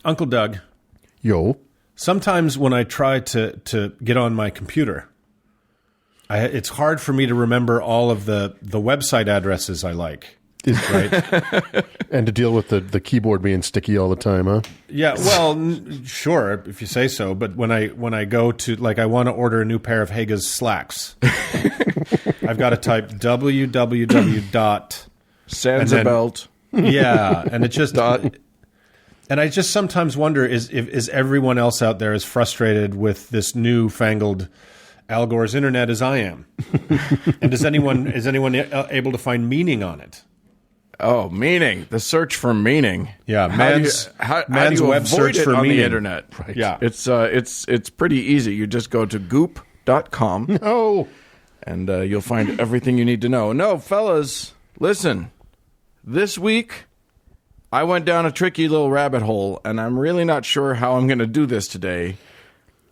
Uncle Doug, Yo. sometimes when I try to get on my computer, it's hard for me to remember all of the website addresses I like. Right? And to deal with the keyboard being sticky all the time, huh? Yeah, well, sure, if you say so. But when I go to, like, I want to order a new pair of Hage's slacks, I've got to type www. Sansa-belt. Yeah, and it just... And I just sometimes wonder, is everyone else out there as frustrated with this newfangled Al Gore's internet as I am? And is anyone able to find meaning on it? Oh, meaning. The search for meaning. Yeah, man's web search for on meaning the internet. Right. Yeah. It's pretty easy. You just go to goop.com Oh. and you'll find everything you need to know. No, fellas, listen. This week, I went down a tricky little rabbit hole, and I'm really not sure how I'm going to do this today.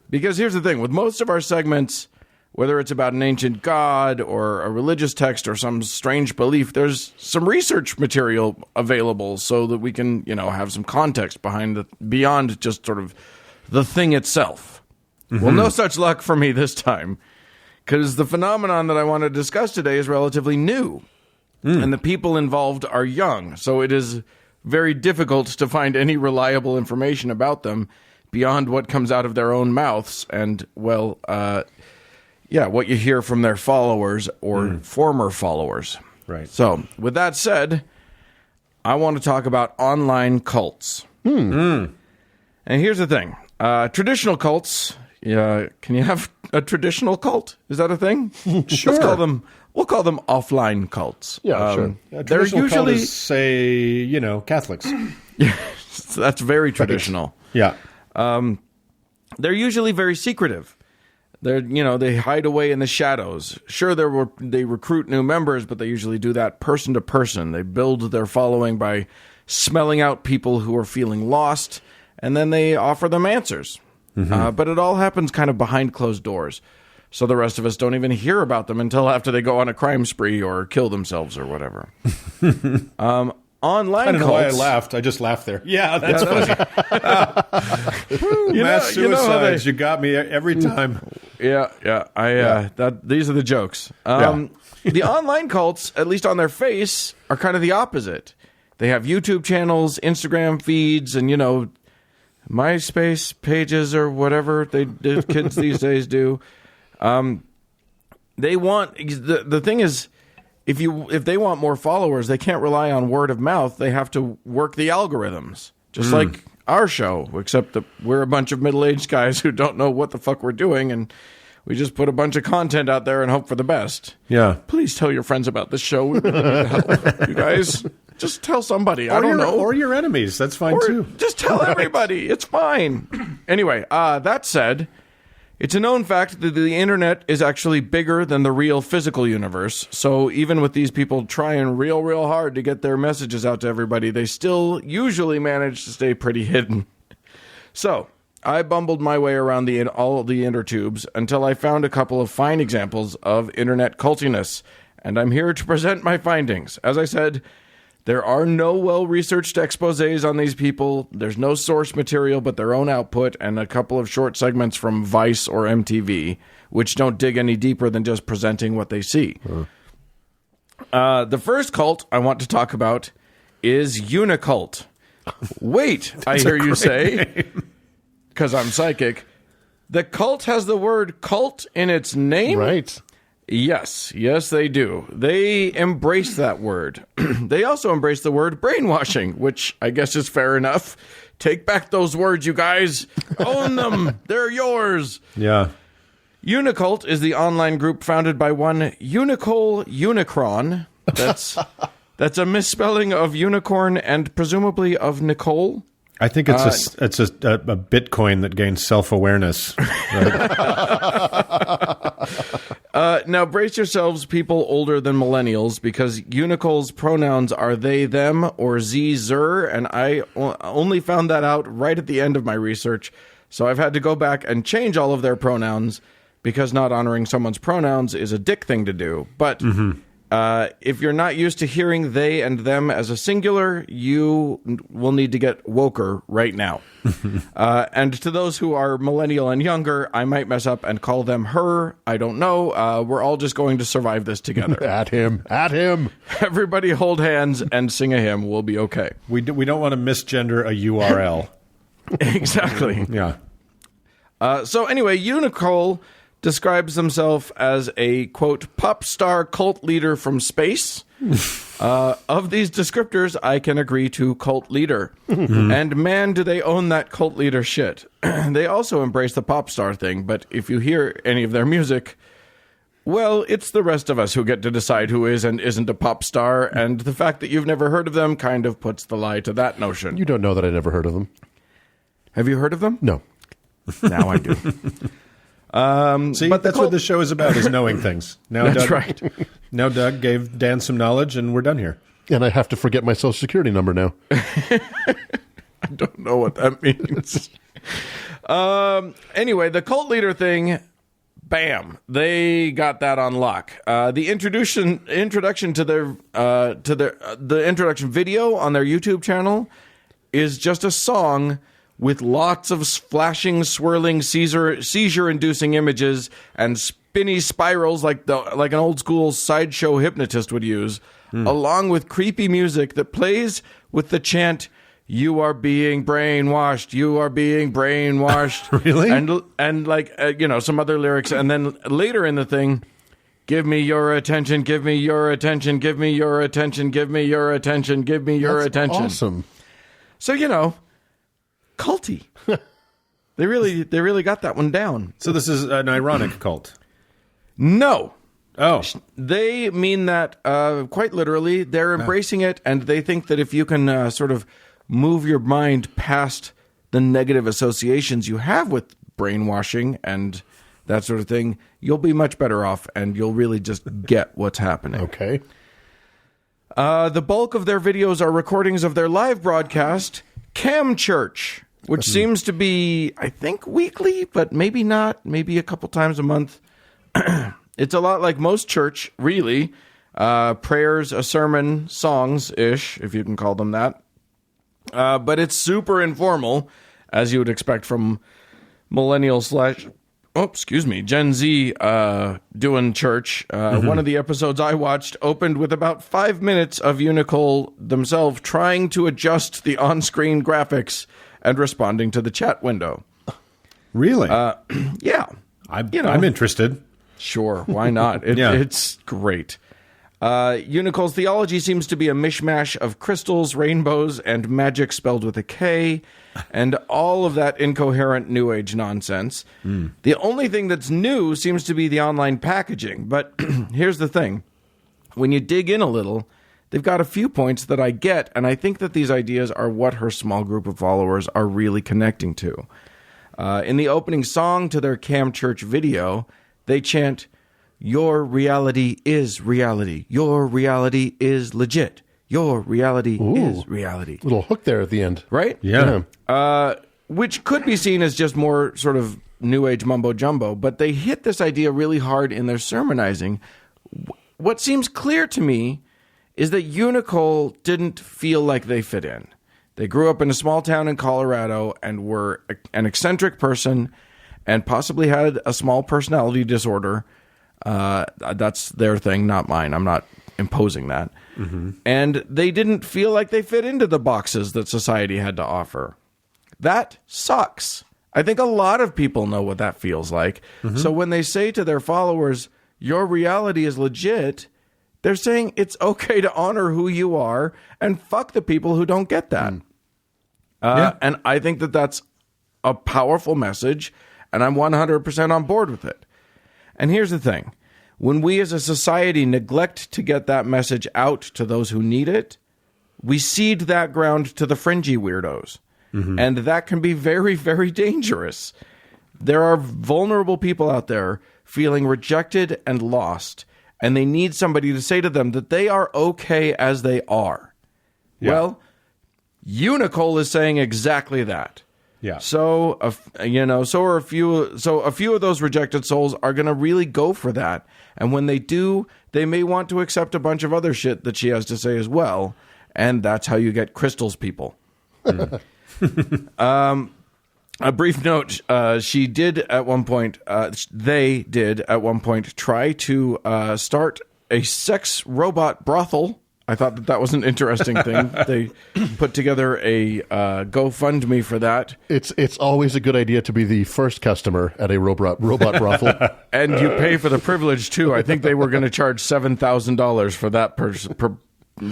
Because here's the thing. With most of our segments, whether it's about an ancient god or a religious text or some strange belief, there's some research material available so that we can, have some context beyond just sort of the thing itself. Mm-hmm. Well, no such luck for me this time, because the phenomenon that I want to discuss today is relatively new, and the people involved are young, so it is very difficult to find any reliable information about them beyond what comes out of their own mouths and, what you hear from their followers or former followers. Right. So, with that said, I want to talk about online cults. And here's the thing. Traditional cults, can you have a traditional cult? Is that a thing? Sure. We'll call them offline cults. Yeah, sure. They're usually... Is, say, Catholics. So that's very traditional. Yeah. They're usually very secretive. They hide away in the shadows. Sure, they recruit new members, but they usually do that person to person. They build their following by smelling out people who are feeling lost, and then they offer them answers. Mm-hmm. But it all happens kind of behind closed doors. So the rest of us don't even hear about them until after they go on a crime spree or kill themselves or whatever. Online I don't know cults, why I laughed. I just laughed there. Yeah, that's funny. Mass suicides. You got me every time. Yeah. These are the jokes. The online cults, at least on their face, are kind of the opposite. They have YouTube channels, Instagram feeds, and MySpace pages or whatever the kids these days do. They want the thing is, if they want more followers, they can't rely on word of mouth. They have to work the algorithms, just like our show, except that we're a bunch of middle-aged guys who don't know what the fuck we're doing, and we just put a bunch of content out there and hope for the best. Yeah. Please tell your friends about this show. We really need help. You guys, just tell somebody. I don't know. Or your enemies. That's fine, too. Just tell everybody. It's fine. Anyway, that said, it's a known fact that the internet is actually bigger than the real physical universe. So even with these people trying real hard to get their messages out to everybody, they still usually manage to stay pretty hidden. So I bumbled my way around all of the intertubes until I found a couple of fine examples of internet cultiness, and I'm here to present my findings. As I said, there are no well-researched exposés on these people. There's no source material but their own output and a couple of short segments from Vice or MTV, which don't dig any deeper than just presenting what they see. The first cult I want to talk about is Unicult. Wait, I hear you say, because I'm psychic. The cult has the word cult in its name? Right. Yes, they do. They embrace that word. They also embrace the word brainwashing, which I guess is fair enough. Take back those words, you guys. Own them. They're yours. Yeah. Unicult is the online group founded by one Unicole Unicron. That's a misspelling of unicorn and presumably of Nicole. I think it's a Bitcoin that gains self-awareness. Right? Now, brace yourselves, people older than millennials, because Unicole's pronouns are they, them, or zer, and I only found that out right at the end of my research, so I've had to go back and change all of their pronouns, because not honoring someone's pronouns is a dick thing to do. But If you're not used to hearing they and them as a singular, you will need to get woker right now. And to those who are millennial and younger, I might mess up and call them her. I don't know. We're all just going to survive this together. At him. Everybody hold hands and sing a hymn. We'll be okay. We don't want to misgender a URL. Exactly. Yeah. So anyway, Unicole describes himself as a, quote, pop star cult leader from space. Of these descriptors, I can agree to cult leader. And man, do they own that cult leader shit. They also embrace the pop star thing, but if you hear any of their music, well, it's the rest of us who get to decide who is and isn't a pop star, and the fact that you've never heard of them kind of puts the lie to that notion. You don't know that I never heard of them. Have you heard of them? No. Now I do. See, but that's what the show is about, is knowing things. Now, That's Doug, right. Now Doug gave Dan some knowledge, and we're done here. And I have to forget my social security number now. I don't know what that means. Anyway, the cult leader thing, bam, they got that on lock. The introduction to the introduction video on their YouTube channel is just a song with lots of flashing, swirling, seizure-inducing images and spinny spirals like an old-school sideshow hypnotist would use, along with creepy music that plays with the chant, "You are being brainwashed, you are being brainwashed." Really? And like, some other lyrics. And then later in the thing, "Give me your attention, give me your attention, give me your attention, give me your attention, give me your That's attention." awesome. So, culty. They really got that one down. So this is an ironic cult. No. Oh. They mean that quite literally. They're embracing it, and they think that if you can sort of move your mind past the negative associations you have with brainwashing and that sort of thing, you'll be much better off, and you'll really just get what's happening. Okay. The bulk of their videos are recordings of their live broadcast, Cam Church, which seems to be, I think, weekly, but maybe not, maybe a couple times a month. It's a lot like most church, really. Prayers, a sermon, songs-ish, if you can call them that. But it's super informal, as you would expect from millennial Gen Z doing church. One of the episodes I watched opened with about 5 minutes of Unicole themselves trying to adjust the on-screen graphics and responding to the chat window. Really? Yeah. I'm interested. Sure, why not? It's great. Unicole's theology seems to be a mishmash of crystals, rainbows, and magic spelled with a K, and all of that incoherent New Age nonsense. The only thing that's new seems to be the online packaging. But here's the thing. When you dig in a little, they've got a few points that I get, and I think that these ideas are what her small group of followers are really connecting to. In the opening song to their Cam Church video, they chant, "Your reality is reality. Your reality is legit. Your reality is reality." Little hook there at the end. Right? Yeah. Which could be seen as just more sort of New Age mumbo-jumbo, but they hit this idea really hard in their sermonizing. What seems clear to me is that Unicole didn't feel like they fit in. They grew up in a small town in Colorado and were an eccentric person and possibly had a small personality disorder. That's their thing, not mine. I'm not imposing that. And they didn't feel like they fit into the boxes that society had to offer. That sucks. I think a lot of people know what that feels like. So when they say to their followers, "Your reality is legit," they're saying it's okay to honor who you are and fuck the people who don't get that. And I think that that's a powerful message, and I'm 100% on board with it. And here's the thing. When we as a society neglect to get that message out to those who need it, we cede that ground to the fringy weirdos. And that can be very, very dangerous. There are vulnerable people out there feeling rejected and lost, and they need somebody to say to them that they are okay as they are. Well, Unicole is saying exactly that. Yeah. So, so a few of those rejected souls are going to really go for that. And when they do, they may want to accept a bunch of other shit that she has to say as well. And that's how you get Crystal's people. A brief note, she did at one point, they did at one point try to start a sex robot brothel. I thought that was an interesting thing. They put together a GoFundMe for that. It's always a good idea to be the first customer at a robot brothel. And you pay for the privilege, too. I think they were going to charge $7,000 for that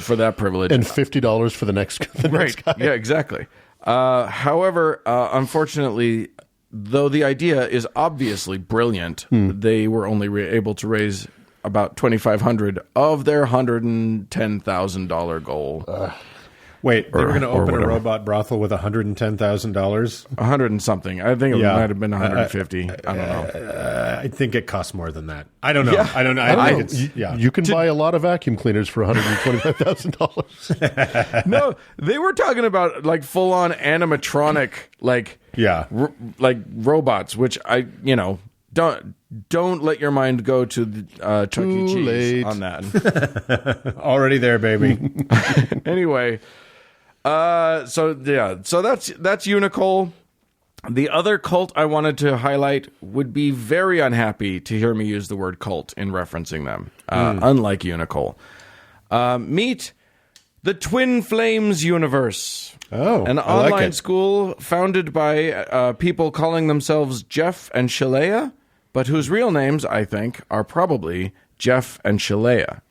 for that privilege. And $50 for the next guy. Yeah, exactly. However, unfortunately, though the idea is obviously brilliant, they were only able to raise about $2,500 of their $110,000 goal. Wait, they were going to open whatever. a robot brothel with $110,000? 100 and something. I think it Yeah. might have been 150. I don't know. I think it costs more than that. I don't know. Yeah. I don't know. I think don't it's, yeah. You can buy a lot of vacuum cleaners for $125,000. No, they were talking about like full on animatronic, like like robots, which don't let your mind go to the Chuck E. Cheese late. on that. Already there, baby. Anyway, so that's Unicole. The other cult I wanted to highlight would be very unhappy to hear me use the word cult in referencing them, unlike Unicole. Meet the Twin Flames Universe. Oh, an I like online it. school founded by people calling themselves Jeff and Shalea, but whose real names, I think, are probably Jeff and Shalea.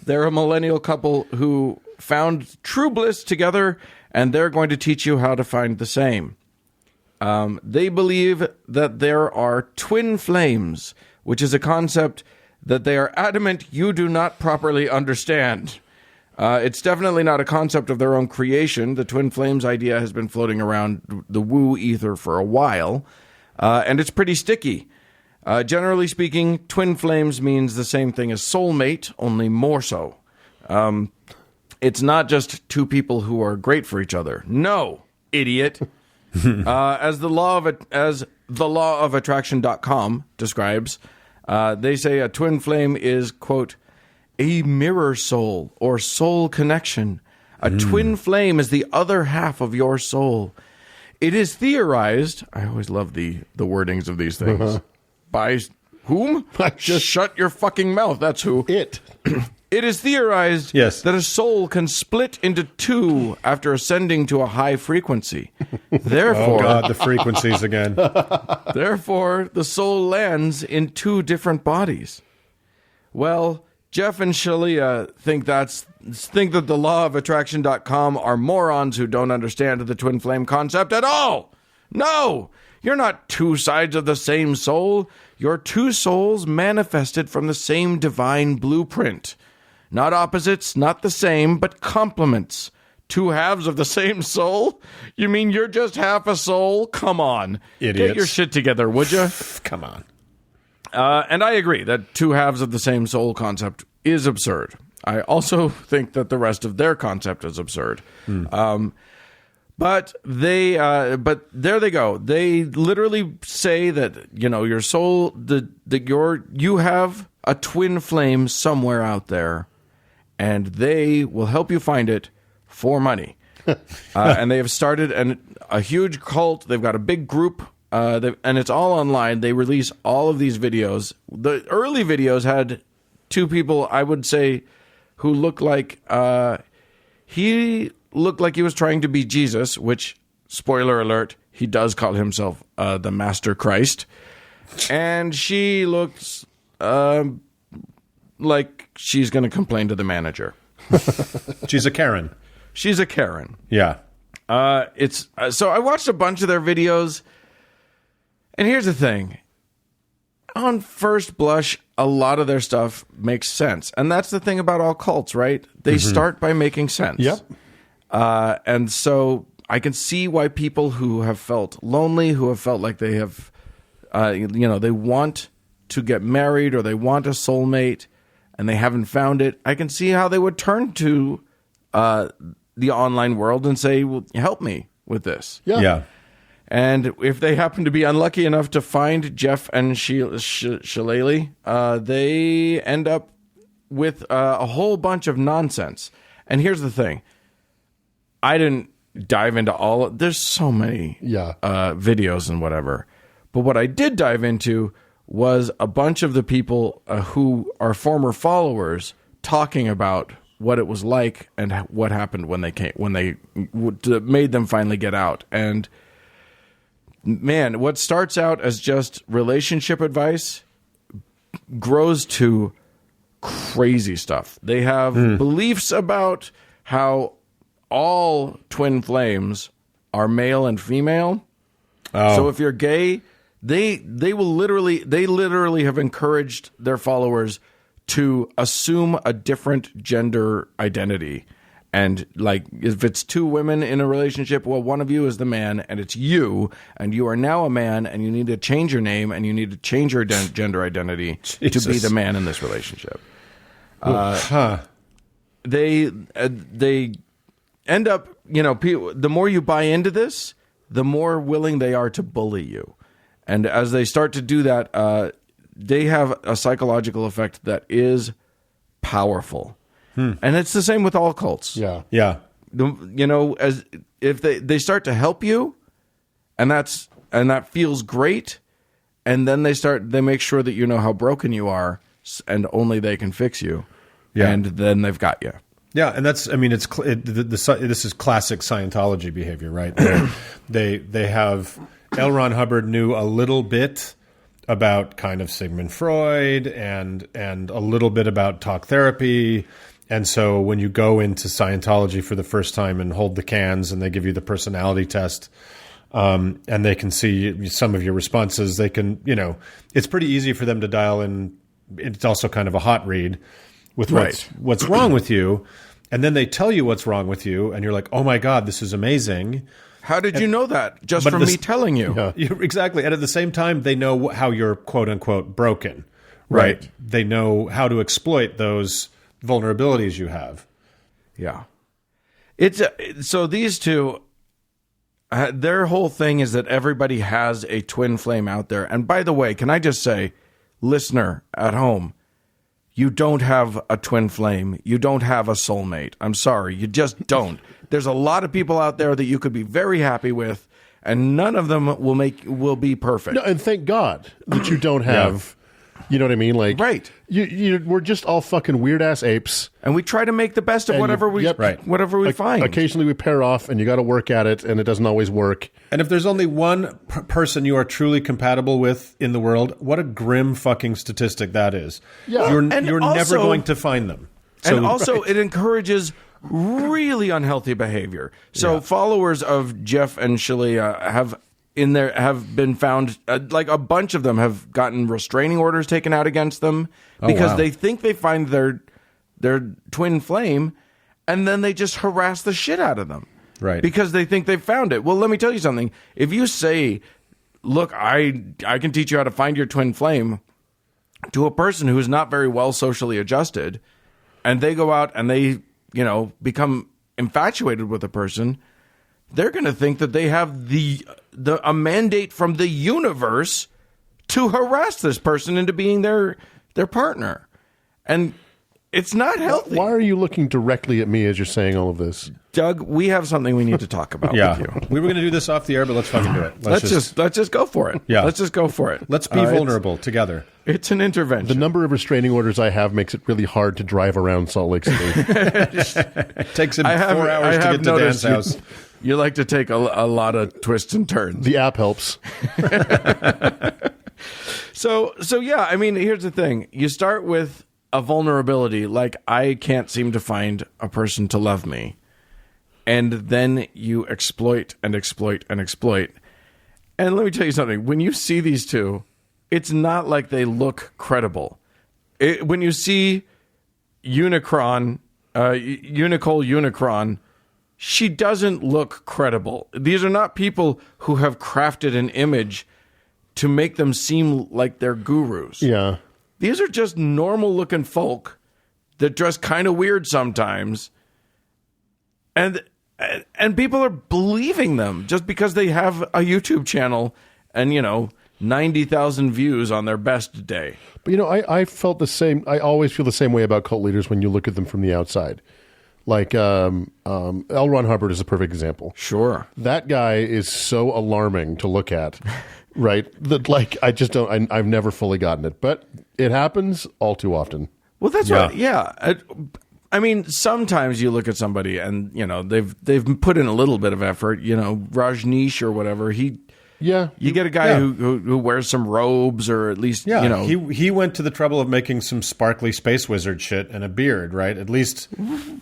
They're a millennial couple who found true bliss together, and they're going to teach you how to find the same. They believe that there are twin flames, which is a concept that they are adamant you do not properly understand. It's definitely not a concept of their own creation. The twin flames idea has been floating around the woo ether for a while, and it's pretty sticky. Generally speaking, twin flames means the same thing as soulmate, only more so. It's not just two people who are great for each other. No, idiot. As the law of attraction.com describes, they say a twin flame is, quote, a mirror soul or soul connection. A twin flame is the other half of your soul. It is theorized, I always love the wordings of these things, by whom? Just shut your fucking mouth, that's who. It is theorized that a soul can split into two after ascending to a high frequency. Therefore, Oh, God, the frequencies again. Therefore, the soul lands in two different bodies. Well, Jeff and Shalea think that the law of attraction.com are morons who don't understand the twin flame concept at all. No, you're not two sides of the same soul. You're two souls manifested from the same divine blueprint. Not opposites, not the same, but complements. Two halves of the same soul? You mean you're just half a soul? Come on. Idiots. Get your shit together, would you? Come on. And I agree that two halves of the same soul concept is absurd. I also think that the rest of their concept is absurd. But there they go. They literally say that, your soul, you have a twin flame somewhere out there, and they will help you find it for money. And they have started a huge cult. They've got a big group. And it's all online. They release all of these videos. The early videos had two people, I would say, who looked like he looked like he was trying to be Jesus, which, spoiler alert, he does call himself the Master Christ. And she looks like she's going to complain to the manager. She's a Karen. She's a Karen. Yeah. So I watched a bunch of their videos. And here's the thing. On first blush, a lot of their stuff makes sense. And that's the thing about all cults, right? They start by making sense. Yep. And so I can see why people who have felt lonely, who have felt like they have, they want to get married or they want a soulmate and they haven't found it. I can see how they would turn to the online world and say, well, help me. with this. Yeah. And if they happen to be unlucky enough to find Jeff and Shillelagh, they end up with a whole bunch of nonsense. And here's the thing. I didn't dive into there's so many videos and whatever. But what I did dive into was a bunch of the people who are former followers talking about what it was like and what happened when they made them finally get out. And man, what starts out as just relationship advice grows to crazy stuff. They have beliefs about how all twin flames are male and female. Oh. So if you're gay, they literally have encouraged their followers to assume a different gender identity. And like, if it's two women in a relationship, well, one of you is the man and it's you, and you are now a man and you need to change your name and you need to change your gender identity to be the man in this relationship. They end up, the more you buy into this, the more willing they are to bully you. And as they start to do that, they have a psychological effect that is powerful. And it's the same with all cults. Yeah. Yeah. As if they start to help you, and that feels great, and then they make sure that you know how broken you are, and only they can fix you. Yeah. And then they've got you. Yeah, and this is classic Scientology behavior, right? They have L. Ron Hubbard knew a little bit about kind of Sigmund Freud and a little bit about talk therapy. And so when you go into Scientology for the first time and hold the cans and they give you the personality test, and they can see some of your responses, they can, it's pretty easy for them to dial in. It's also kind of a hot read with what's wrong with you. And then they tell you what's wrong with you. And you're like, oh my God, this is amazing. How did you know that? Just from me telling you. Yeah. Exactly. And at the same time, they know how you're quote unquote broken, right? They know how to exploit those vulnerabilities you have. Yeah. So these two, their whole thing is that everybody has a twin flame out there. And by the way, can I just say, listener at home, you don't have a twin flame. You don't have a soulmate. I'm sorry. You just don't. There's a lot of people out there that you could be very happy with, and none of them will be perfect. No, and thank God that you don't have, you know what I mean? Like, right. We're just all fucking weird ass apes. And we try to make the best of whatever we find. Occasionally we pair off and you got to work at it, and it doesn't always work. And if there's only one person you are truly compatible with in the world, what a grim fucking statistic that is. Yeah. You're never going to find them. So, and also it encourages really unhealthy behavior. So followers of Jeff and Shillelagh have been found, like a bunch of them have gotten restraining orders taken out against them because they think they find their twin flame, and then they just harass the shit out of them. Right. Because they think they've found it. Well, let me tell you something. If you say, look, I can teach you how to find your twin flame to a person who's not very well socially adjusted, and they go out and they, become infatuated with a person, they're going to think that they have a mandate from the universe to harass this person into being their partner. And it's not healthy. Why are you looking directly at me as you're saying all of this? Doug, we have something we need to talk about with you. We were going to do this off the air, but let's fucking do it. Let's just go for it. Yeah. Let's just go for it. Let's be vulnerable together. It's an intervention. The number of restraining orders I have makes it really hard to drive around Salt Lake City. It takes him 4 hours to get to Dan's house. You like to take a lot of twists and turns. The app helps. So yeah, I mean, here's the thing. You start with a vulnerability, like I can't seem to find a person to love me. And then you exploit and exploit and exploit. And let me tell you something. When you see these two, it's not like they look credible. When you see Unicron, she doesn't look credible. These are not people who have crafted an image to make them seem like they're gurus. Yeah. These are just normal-looking folk that dress kind of weird sometimes. And and people are believing them just because they have a YouTube channel and 90,000 views on their best day. But I felt the same. I always feel the same way about cult leaders when you look at them from the outside. Like L. Ron Hubbard is a perfect example. Sure, that guy is so alarming to look at, right? That I just don't. I've never fully gotten it, but it happens all too often. Well, that's right. Yeah, I mean, sometimes you look at somebody and they've put in a little bit of effort. Rajneesh or whatever. You get a guy who wears some robes, or at least he went to the trouble of making some sparkly space wizard shit and a beard, right? At least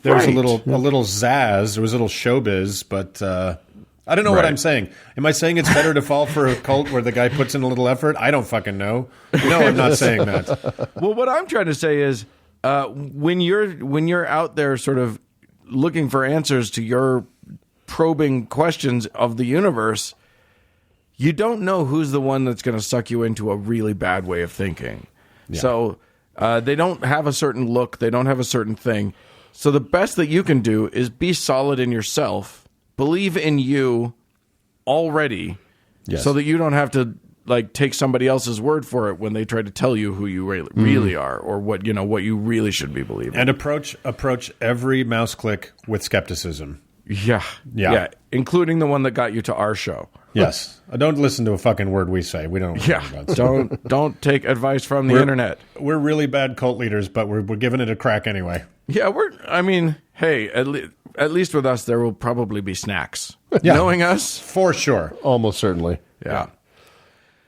there was a little zazz, there was a little showbiz, but I don't know what I'm saying. Am I saying it's better to fall for a cult where the guy puts in a little effort? I don't fucking know. No, I'm not saying that. Well, what I'm trying to say is when you're out there sort of looking for answers to your probing questions of the universe, you don't know who's the one that's going to suck you into a really bad way of thinking. Yeah. So they don't have a certain look. They don't have a certain thing. So the best that you can do is be solid in yourself. Believe in you already, so that you don't have to take somebody else's word for it when they try to tell you who you really are, or what you really should be believing. And approach every mouse click with skepticism. Yeah, including the one that got you to our show. Yes, don't listen to a fucking word we say. We don't. Don't take advice from the internet. We're really bad cult leaders, but we're giving it a crack anyway. Yeah, hey, at least with us, there will probably be snacks. Knowing us, for sure, almost certainly. Yeah.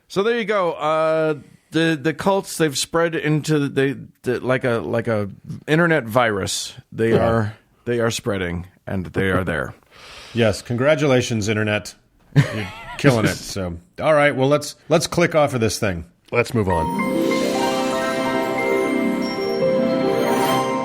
So there you go. The cults, they've spread into the like a internet virus. They are spreading, and they are there. Yes, congratulations, internet. You're killing it. So, all right, well, let's click off of this thing. Let's move on.